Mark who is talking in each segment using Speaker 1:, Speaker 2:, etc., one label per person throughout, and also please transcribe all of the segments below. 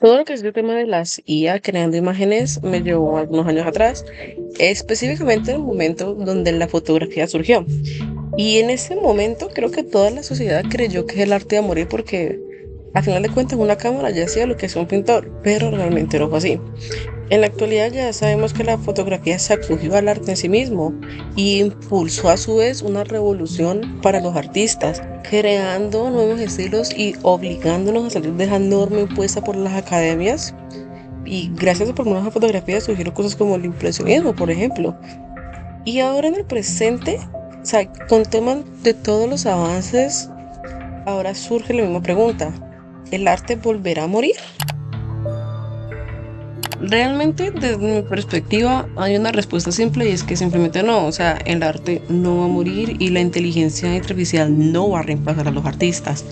Speaker 1: Todo lo que es el tema de las IA creando imágenes me llevó algunos años atrás, específicamente en el momento donde la fotografía surgió. Y en ese momento creo que toda la sociedad creyó que el arte iba a morir porque a final de cuentas una cámara ya hacía lo que hace un pintor, pero realmente no fue así. En la actualidad ya sabemos que la fotografía se acogió al arte en sí mismo y impulsó a su vez una revolución para los artistas, creando nuevos estilos y obligándonos a salir de esa norma impuesta por las academias. Y gracias por menos a fotografía surgieron cosas como el impresionismo, por ejemplo. Y ahora en el presente, o sea, con temas de todos los avances, ahora surge la misma pregunta. ¿El arte volverá a morir? Realmente, desde mi perspectiva, hay una respuesta simple y es que simplemente no, o sea, el arte no va a morir y la inteligencia artificial no va a reemplazar a los artistas.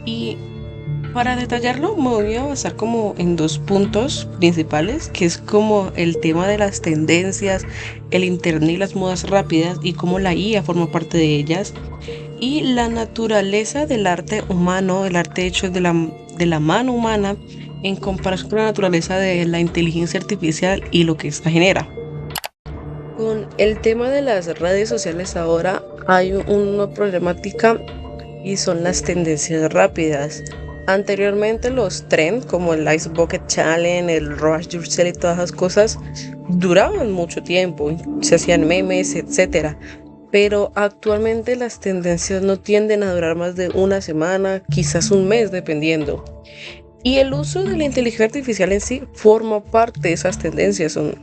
Speaker 1: Y para detallarlo, me voy a basar como en dos puntos principales, que es como el tema de las tendencias, el internet y las modas rápidas y cómo la IA forma parte de ellas, y la naturaleza del arte humano, el arte hecho de la mano humana en comparación con la naturaleza de la inteligencia artificial y lo que esta genera. Con el tema de las redes sociales ahora hay una problemática y son las tendencias rápidas. Anteriormente los trends como el Ice Bucket Challenge, el Rush Yourself y todas esas cosas duraban mucho tiempo, se hacían memes, etcétera. Pero actualmente las tendencias no tienden a durar más de una semana, quizás un mes, dependiendo. Y el uso de la inteligencia artificial en sí forma parte de esas tendencias, son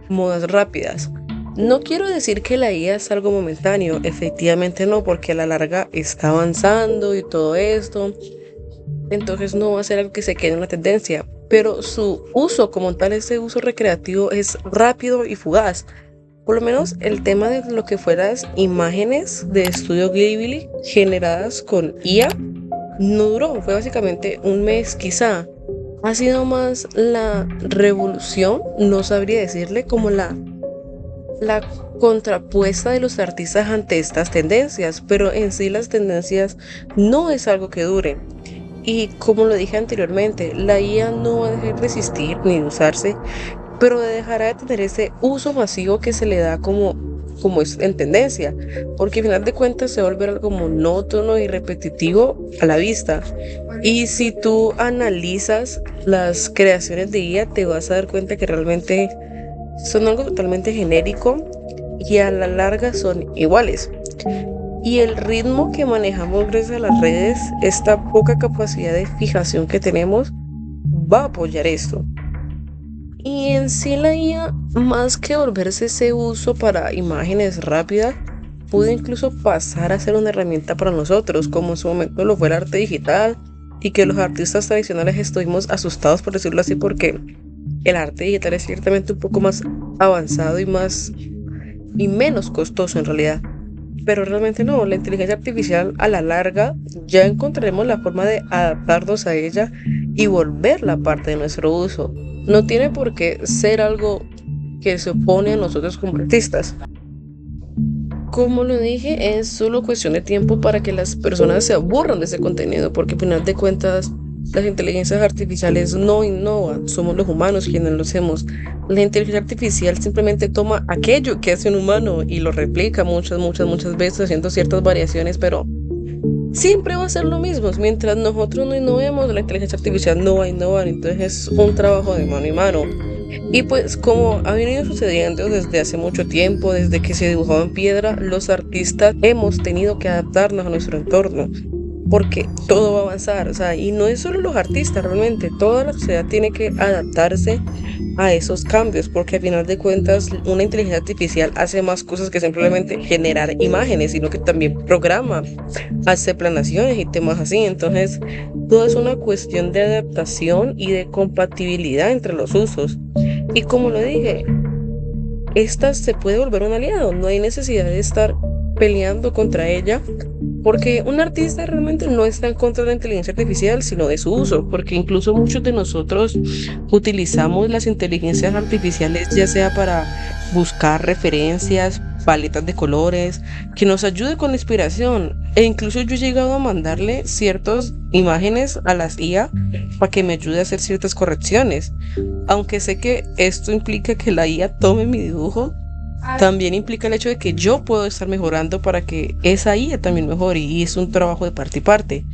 Speaker 1: modas rápidas. No quiero decir que la IA es algo momentáneo, efectivamente no, porque a la larga está avanzando y todo esto, entonces no va a ser algo que se quede en una tendencia, pero su uso como tal, ese uso recreativo es rápido y fugaz. Por lo menos el tema de lo que fueras imágenes de estudio Ghibli generadas con IA no duró, fue básicamente un mes quizá. Ha sido más la revolución, no sabría decirle, como la contrapuesta de los artistas ante estas tendencias, pero en sí las tendencias no es algo que dure. Y como lo dije anteriormente, la IA no va a dejar de existir ni de usarse, pero dejará de tener ese uso masivo que se le da como es en tendencia, porque al final de cuentas se va a volver algo monótono y repetitivo a la vista. Y si tú analizas las creaciones de IA, te vas a dar cuenta que realmente son algo totalmente genérico y a la larga son iguales. Y el ritmo que manejamos gracias a las redes, esta poca capacidad de fijación que tenemos, va a apoyar esto. Y en sí la IA, más que volverse ese uso para imágenes rápidas, pudo incluso pasar a ser una herramienta para nosotros, como en su momento lo fue el arte digital, y que los artistas tradicionales estuvimos asustados, por decirlo así, porque el arte digital es ciertamente un poco más avanzado y menos costoso en realidad. Pero realmente no, la inteligencia artificial a la larga ya encontraremos la forma de adaptarnos a ella y volverla parte de nuestro uso. No tiene por qué ser algo que se opone a nosotros como artistas. Como lo dije, es solo cuestión de tiempo para que las personas se aburran de ese contenido, porque al final de cuentas las inteligencias artificiales no innovan, somos los humanos quienes lo hacemos. La inteligencia artificial simplemente toma aquello que hace un humano y lo replica muchas, muchas, muchas veces haciendo ciertas variaciones, pero siempre va a ser lo mismo. Mientras nosotros no innovemos, la inteligencia artificial no va a innovar, entonces es un trabajo de mano y mano. Y pues como ha venido sucediendo desde hace mucho tiempo, desde que se dibujaba en piedra, los artistas hemos tenido que adaptarnos a nuestro entorno, porque todo va a avanzar, o sea, y no es solo los artistas, realmente toda la sociedad tiene que adaptarse a esos cambios, porque al final de cuentas una inteligencia artificial hace más cosas que simplemente generar imágenes, sino que también programa, hace planaciones y temas así, entonces todo es una cuestión de adaptación y de compatibilidad entre los usos. Y como lo dije, esta se puede volver un aliado, no hay necesidad de estar peleando contra ella, porque un artista realmente no está en contra de la inteligencia artificial, sino de su uso, porque incluso muchos de nosotros utilizamos las inteligencias artificiales ya sea para buscar referencias, paletas de colores, que nos ayude con la inspiración. E incluso yo he llegado a mandarle ciertas imágenes a las IA para que me ayude a hacer ciertas correcciones. Aunque sé que esto implica que la IA tome mi dibujo, también implica el hecho de que yo puedo estar mejorando para que esa IA también mejore y es un trabajo de parte y parte.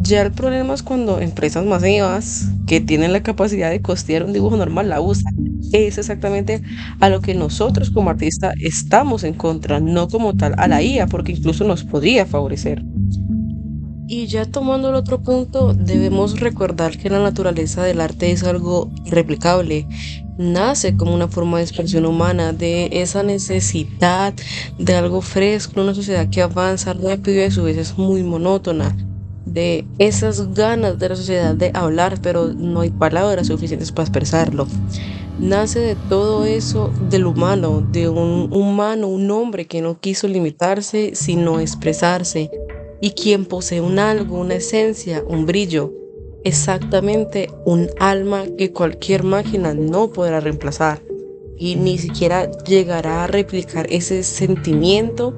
Speaker 1: Ya el problema es cuando empresas masivas que tienen la capacidad de costear un dibujo normal la usan. Es exactamente a lo que nosotros como artistas estamos en contra, no como tal a la IA, porque incluso nos podría favorecer. Y ya tomando el otro punto, debemos recordar que la naturaleza del arte es algo irreplicable. Nace como una forma de expresión humana, de esa necesidad de algo fresco, una sociedad que avanza rápido y a su vez es muy monótona, de esas ganas de la sociedad de hablar, pero no hay palabras suficientes para expresarlo. Nace de todo eso del humano, de un humano, un hombre que no quiso limitarse, sino expresarse, y quien posee un algo, una esencia, un brillo, exactamente un alma que cualquier máquina no podrá reemplazar, y ni siquiera llegará a replicar ese sentimiento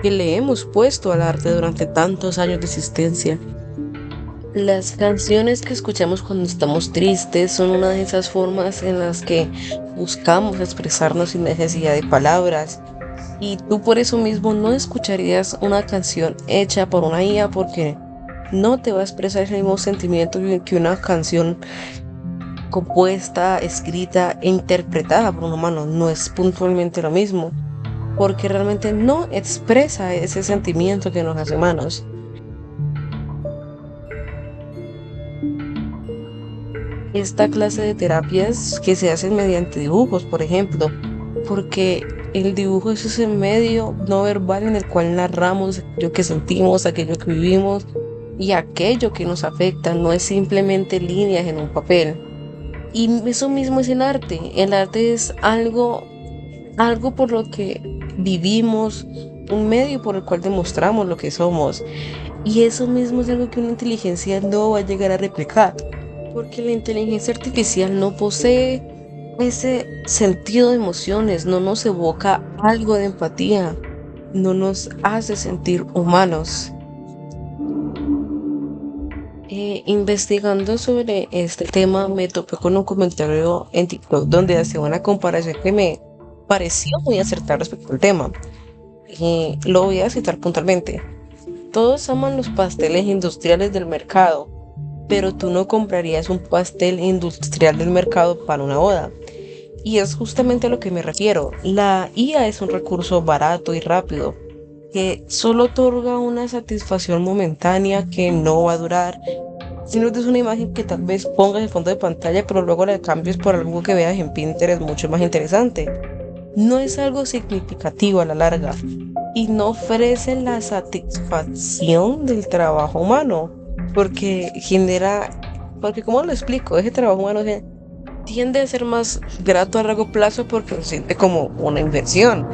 Speaker 1: que le hemos puesto al arte durante tantos años de existencia. Las canciones que escuchamos cuando estamos tristes son una de esas formas en las que buscamos expresarnos sin necesidad de palabras. Y tú por eso mismo no escucharías una canción hecha por una IA porque no te va a expresar el mismo sentimiento que una canción compuesta, escrita e interpretada por un humano. No es puntualmente lo mismo, porque realmente no expresa ese sentimiento que nos hace humanos. Esta clase de terapias que se hacen mediante dibujos, por ejemplo, porque el dibujo es ese medio no verbal en el cual narramos aquello que sentimos, aquello que vivimos y aquello que nos afecta, no es simplemente líneas en un papel. Y eso mismo es el arte. El arte es algo por lo que vivimos, un medio por el cual demostramos lo que somos. Y eso mismo es algo que una inteligencia no va a llegar a replicar, porque la inteligencia artificial no posee ese sentido de emociones, no nos evoca algo de empatía, no nos hace sentir humanos. Investigando sobre este tema me topé con un comentario en TikTok donde hacía una comparación que me pareció muy acertada respecto al tema. Lo voy a citar puntualmente. Todos aman los pasteles industriales del mercado, pero tú no comprarías un pastel industrial del mercado para una boda. Y es justamente a lo que me refiero. La IA es un recurso barato y rápido que solo otorga una satisfacción momentánea que no va a durar. Si no es una imagen que tal vez pongas de fondo de pantalla, pero luego la cambies por algo que veas en Pinterest mucho más interesante. No es algo significativo a la larga y no ofrece la satisfacción del trabajo humano, porque porque como lo explico, ese trabajo humano tiende a ser más grato a largo plazo porque se siente como una inversión.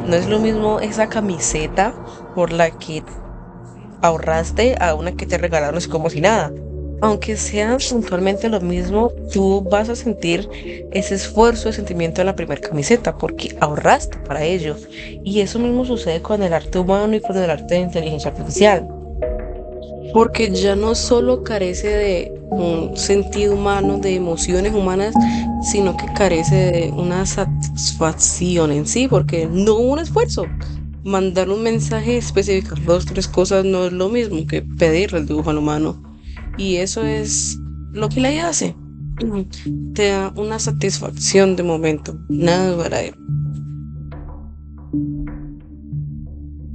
Speaker 1: No es lo mismo esa camiseta por la que ahorraste a una que te regalaron es como si nada. Aunque sea puntualmente lo mismo, tú vas a sentir ese esfuerzo, ese sentimiento en la primera camiseta porque ahorraste para ello. Y eso mismo sucede con el arte humano y con el arte de inteligencia artificial. Porque ya no solo carece de un sentido humano, de emociones humanas, sino que carece de una satisfacción en sí, porque no hubo un esfuerzo. Mandar un mensaje, especificar dos, tres cosas no es lo mismo que pedirle el dibujo al humano. Y eso es lo que la IA hace. Te da una satisfacción de momento, nada para él.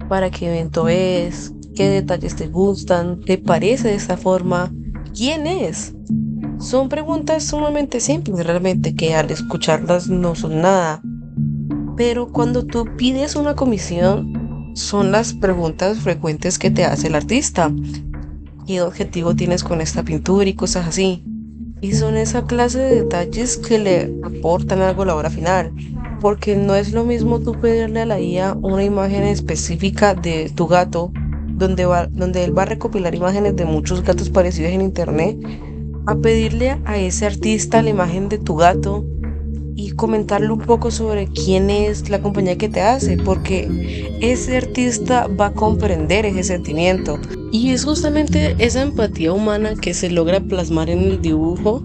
Speaker 1: ¿Para qué evento es? ¿Qué detalles te gustan? ¿Te parece de esta forma? ¿Quién es? Son preguntas sumamente simples realmente que al escucharlas no son nada. Pero cuando tú pides una comisión, son las preguntas frecuentes que te hace el artista. ¿Qué objetivo tienes con esta pintura y cosas así? Y son esa clase de detalles que le aportan algo a la obra final. Porque no es lo mismo tú pedirle a la IA una imagen específica de tu gato, donde él va a recopilar imágenes de muchos gatos parecidos en internet, a pedirle a ese artista la imagen de tu gato y comentarle un poco sobre quién es la compañía que te hace, porque ese artista va a comprender ese sentimiento. Y es justamente esa empatía humana que se logra plasmar en el dibujo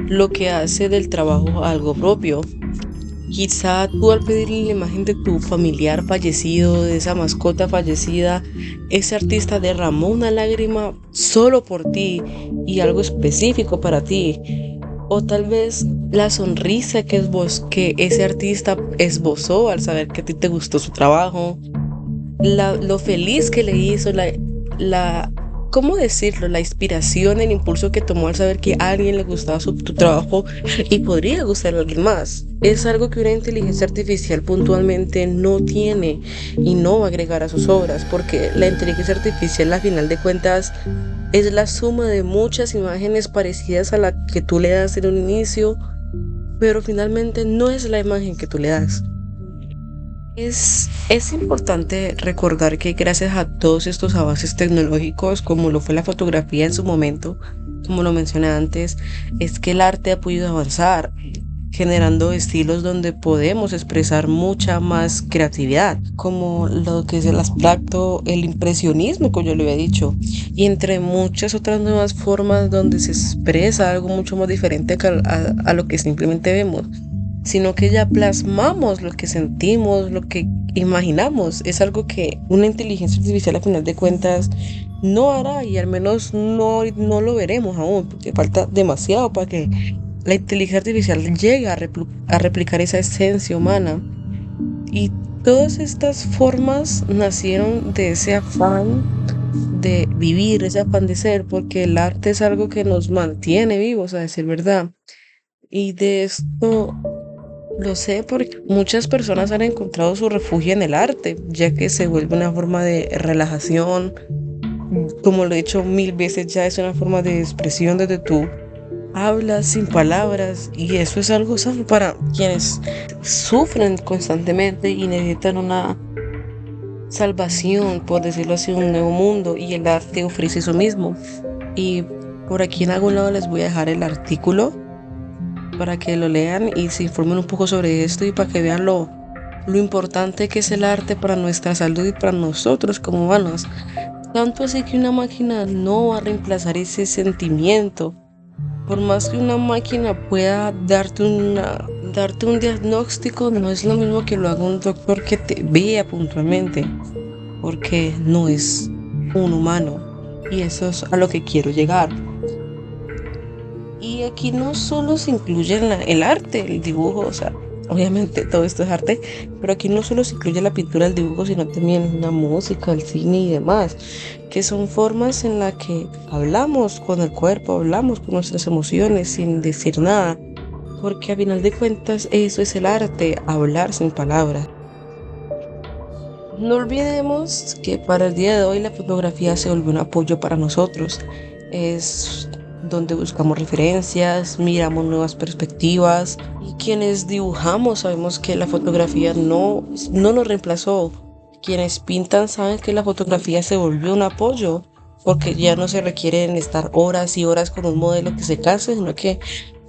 Speaker 1: lo que hace del trabajo algo propio. Quizá tú al pedirle la imagen de tu familiar fallecido, de esa mascota fallecida, ese artista derramó una lágrima solo por ti y algo específico para ti. O tal vez la sonrisa que ese artista esbozó al saber que a ti te gustó su trabajo, lo feliz que le hizo, la, ¿cómo decirlo? La inspiración, el impulso que tomó al saber que a alguien le gustaba tu trabajo y podría gustar a alguien más. Es algo que una inteligencia artificial puntualmente no tiene y no va a agregar a sus obras, porque la inteligencia artificial, a final de cuentas, es la suma de muchas imágenes parecidas a la que tú le das en un inicio, pero finalmente no es la imagen que tú le das. Es importante recordar que gracias a todos estos avances tecnológicos, como lo fue la fotografía en su momento, como lo mencioné antes, es que el arte ha podido avanzar, generando estilos donde podemos expresar mucha más creatividad, como lo que es el abstracto, el impresionismo, como yo le había dicho, y entre muchas otras nuevas formas donde se expresa algo mucho más diferente a lo que simplemente vemos, sino que ya plasmamos lo que sentimos, lo que imaginamos. Es algo que una inteligencia artificial a final de cuentas no hará y al menos no lo veremos aún, porque falta demasiado para que la inteligencia artificial llegue a replicar esa esencia humana. Y todas estas formas nacieron de ese afán de vivir, ese afán de ser, porque el arte es algo que nos mantiene vivos, a decir verdad. Y de esto lo sé porque muchas personas han encontrado su refugio en el arte, ya que se vuelve una forma de relajación. Como lo he dicho mil veces, ya es una forma de expresión desde tú hablas sin palabras y eso es algo sano para quienes sufren constantemente y necesitan una salvación, por decirlo así, un nuevo mundo y el arte ofrece eso mismo. Y por aquí en algún lado les voy a dejar el artículo para que lo lean y se informen un poco sobre esto y para que vean lo importante que es el arte para nuestra salud y para nosotros como humanos. Tanto así que una máquina no va a reemplazar ese sentimiento. Por más que una máquina pueda darte un diagnóstico, no es lo mismo que lo haga un doctor que te vea puntualmente, porque no es un humano. Y eso es a lo que quiero llegar. Y aquí no solo se incluye el arte, el dibujo, o sea, obviamente todo esto es arte, pero aquí no solo se incluye la pintura, el dibujo, sino también la música, el cine y demás, que son formas en las que hablamos con el cuerpo, hablamos con nuestras emociones sin decir nada, porque a final de cuentas eso es el arte, hablar sin palabras. No olvidemos que para el día de hoy la fotografía se volvió un apoyo para nosotros. Es donde buscamos referencias, miramos nuevas perspectivas y quienes dibujamos sabemos que la fotografía no nos reemplazó. Quienes pintan saben que la fotografía se volvió un apoyo porque ya no se requieren estar horas y horas con un modelo que se canse, sino que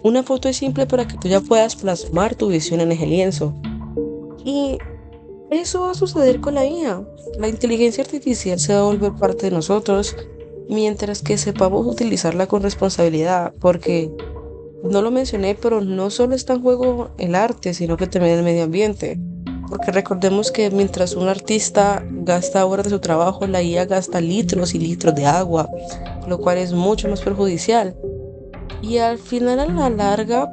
Speaker 1: una foto es simple para que tú ya puedas plasmar tu visión en ese lienzo. Y eso va a suceder con la IA. La inteligencia artificial se va a volver parte de nosotros mientras que sepamos utilizarla con responsabilidad, porque no lo mencioné, pero no solo está en juego el arte, sino que también el medio ambiente. Porque recordemos que mientras un artista gasta horas de su trabajo, la IA gasta litros y litros de agua, lo cual es mucho más perjudicial. Y al final, a la larga,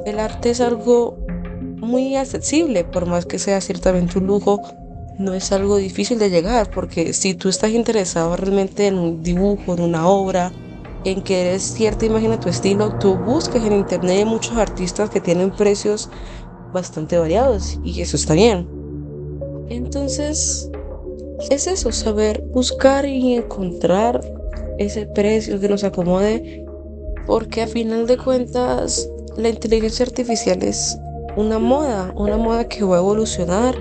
Speaker 1: el arte es algo muy accesible, por más que sea ciertamente un lujo, no es algo difícil de llegar, porque si tú estás interesado realmente en un dibujo, en una obra, en que eres cierta imagen a tu estilo, tú buscas en internet hay muchos artistas que tienen precios bastante variados y eso está bien. Entonces, es eso, saber buscar y encontrar ese precio que nos acomode, porque a final de cuentas la inteligencia artificial es una moda que va a evolucionar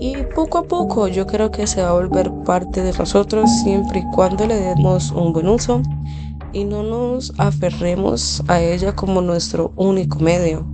Speaker 1: y poco a poco yo creo que se va a volver parte de nosotros siempre y cuando le demos un buen uso y no nos aferremos a ella como nuestro único medio.